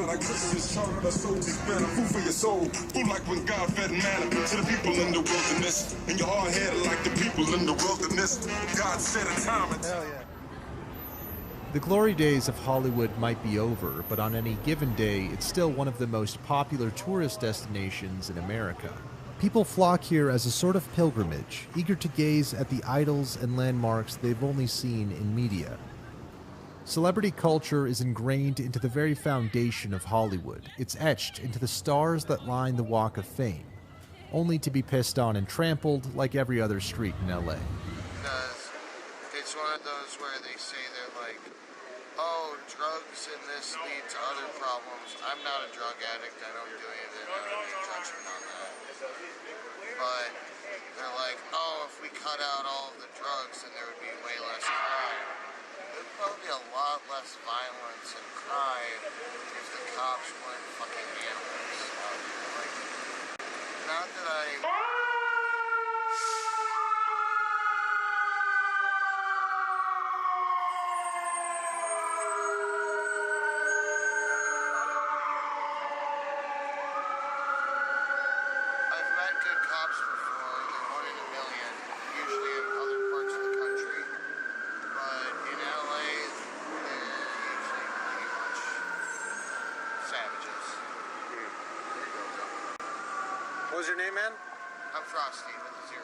like Christians chartered a soldier's banner. Food for your soul, food like when God fed manna to the people in the wilderness. And your hard headed like the people in the wilderness. God set a time. Hell yeah. The glory days of Hollywood might be over, but on any given day, it's still one of the most popular tourist destinations in America. People flock here as a sort of pilgrimage, eager to gaze at the idols and landmarks they've only seen in media. Celebrity culture is ingrained into the very foundation of Hollywood. It's etched into the stars that line the Walk of Fame, only to be pissed on and trampled like every other street in LA. Because it's one of those where they say they're like, oh, drugs and this lead to other problems. I'm not a drug addict. I don't do anything. I don't make judgment on that. But they're like, oh, if we cut out all of the drugs, then there would be way less crime. There'd probably be a lot less violence and crime if the cops weren't fucking animals. Like, not that I... What was your name, man? I'm Frosty with a zero.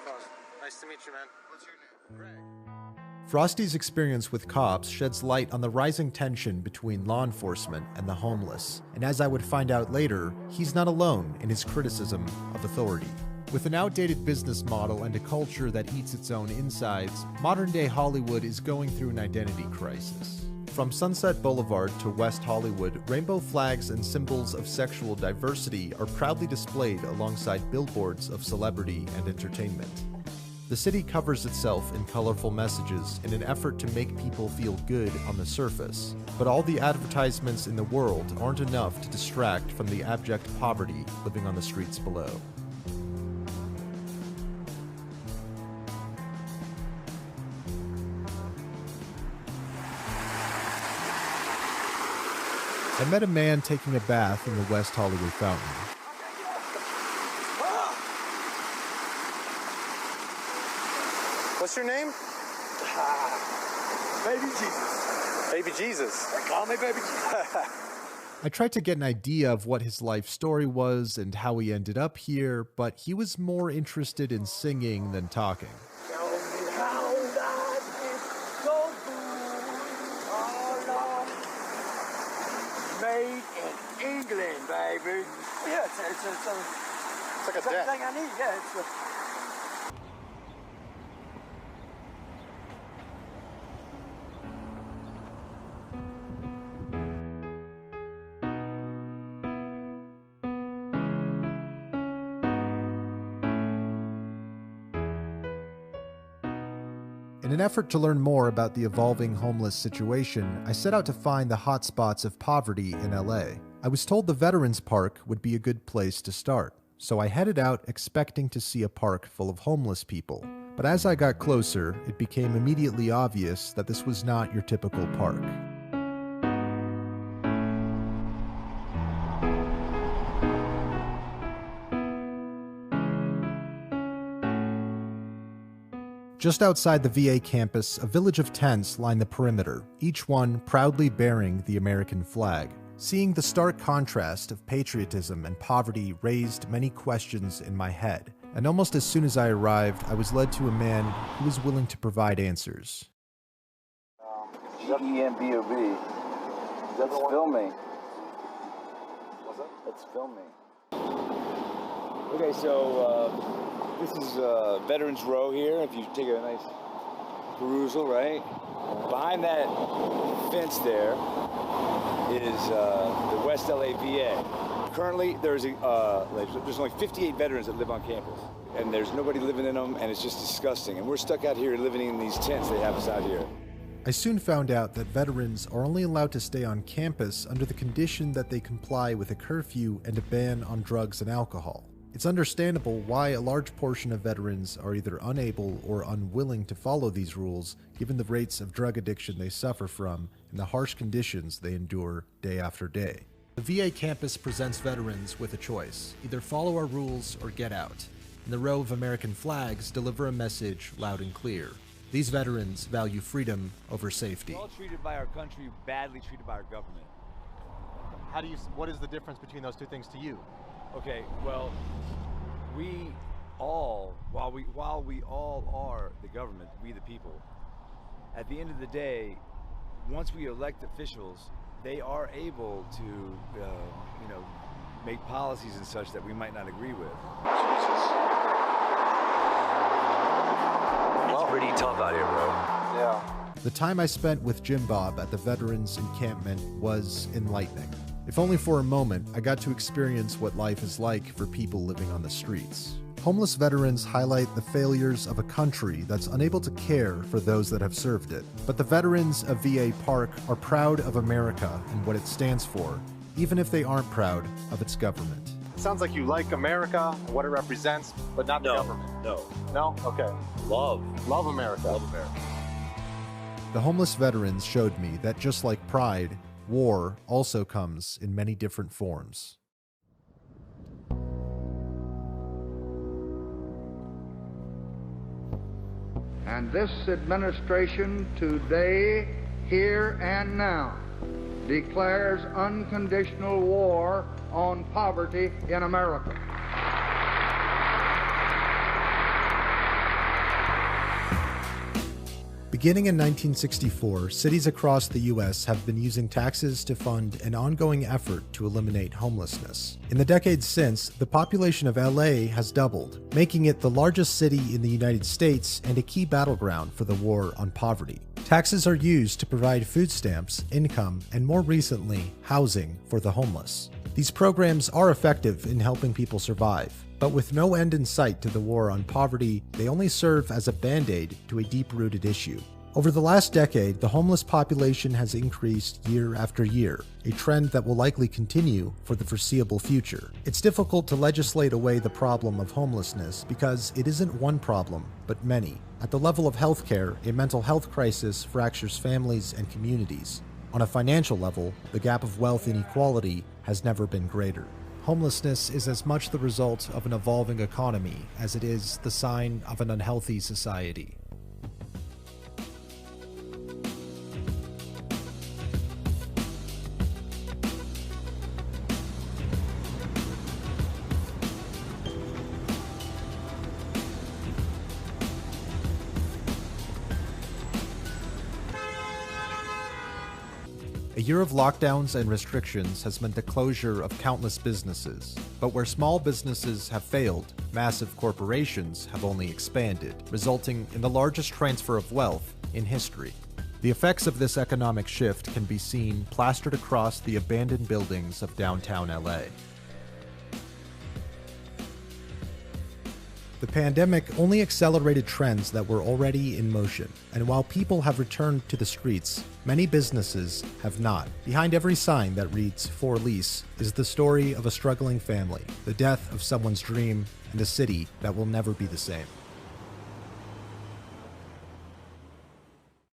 Frosty. Nice to meet you, man. What's your name? Greg. Frosty's experience with cops sheds light on the rising tension between law enforcement and the homeless. And as I would find out later, he's not alone in his criticism of authority. With an outdated business model and a culture that eats its own insides, modern-day Hollywood is going through an identity crisis. From Sunset Boulevard to West Hollywood, rainbow flags and symbols of sexual diversity are proudly displayed alongside billboards of celebrity and entertainment. The city covers itself in colorful messages in an effort to make people feel good on the surface. But all the advertisements in the world aren't enough to distract from the abject poverty living on the streets below. I met a man taking a bath in the West Hollywood fountain. What's your name? Baby Jesus. Baby Jesus. They call me Baby Jesus. I tried to get an idea of what his life story was and how he ended up here, but he was more interested in singing than talking. Made in England, baby. Yeah, it's like a debt. Everything I need, yeah. In an effort to learn more about the evolving homeless situation, I set out to find the hotspots of poverty in LA. I was told the Veterans Park would be a good place to start, so I headed out expecting to see a park full of homeless people. But as I got closer, it became immediately obvious that this was not your typical park. Just outside the VA campus, a village of tents lined the perimeter, each one proudly bearing the American flag. Seeing the stark contrast of patriotism and poverty raised many questions in my head, and almost as soon as I arrived, I was led to a man who was willing to provide answers. GEMBOB. That's filming. What's that? It's filming. Okay, so this is Veterans Row here. If you take a nice perusal, right? Behind that fence there is the West LA VA. Currently, there's only 58 veterans that live on campus, and there's nobody living in them, and it's just disgusting. And we're stuck out here living in these tents they have us out here. I soon found out that veterans are only allowed to stay on campus under the condition that they comply with a curfew and a ban on drugs and alcohol. It's understandable why a large portion of veterans are either unable or unwilling to follow these rules, given the rates of drug addiction they suffer from and the harsh conditions they endure day after day. The VA campus presents veterans with a choice: either follow our rules or get out. And the row of American flags deliver a message loud and clear. These veterans value freedom over safety. We're all treated by our country, badly treated by our government. What is the difference between those two things to you? Okay, well, while we all are the government, we the people, at the end of the day, once we elect officials, they are able to, make policies and such that we might not agree with. Well, It's pretty tough out here, bro. yeah. The time I spent with Jim Bob at the Veterans Encampment was enlightening. If only for a moment, I got to experience what life is like for people living on the streets. Homeless veterans highlight the failures of a country that's unable to care for those that have served it. But the veterans of VA Park are proud of America and what it stands for, even if they aren't proud of its government. It sounds like you like America and what it represents, but not the government. No. No? Okay. Love America. Love America. The homeless veterans showed me that just like pride, war also comes in many different forms. And this administration today, here and now, declares unconditional war on poverty in America. Beginning in 1964, cities across the U.S. have been using taxes to fund an ongoing effort to eliminate homelessness. In the decades since, the population of LA has doubled, making it the largest city in the United States and a key battleground for the war on poverty. Taxes are used to provide food stamps, income, and more recently, housing for the homeless. These programs are effective in helping people survive, but with no end in sight to the war on poverty, they only serve as a band-aid to a deep-rooted issue. Over the last decade, the homeless population has increased year after year, a trend that will likely continue for the foreseeable future. It's difficult to legislate away the problem of homelessness because it isn't one problem, but many. At the level of healthcare, a mental health crisis fractures families and communities. On a financial level, the gap of wealth inequality has never been greater. Homelessness is as much the result of an evolving economy as it is the sign of an unhealthy society. A year of lockdowns and restrictions has meant the closure of countless businesses. But where small businesses have failed, massive corporations have only expanded, resulting in the largest transfer of wealth in history. The effects of this economic shift can be seen plastered across the abandoned buildings of downtown LA. The pandemic only accelerated trends that were already in motion, and while people have returned to the streets, many businesses have not. Behind every sign that reads "For Lease" is the story of a struggling family, the death of someone's dream, and a city that will never be the same.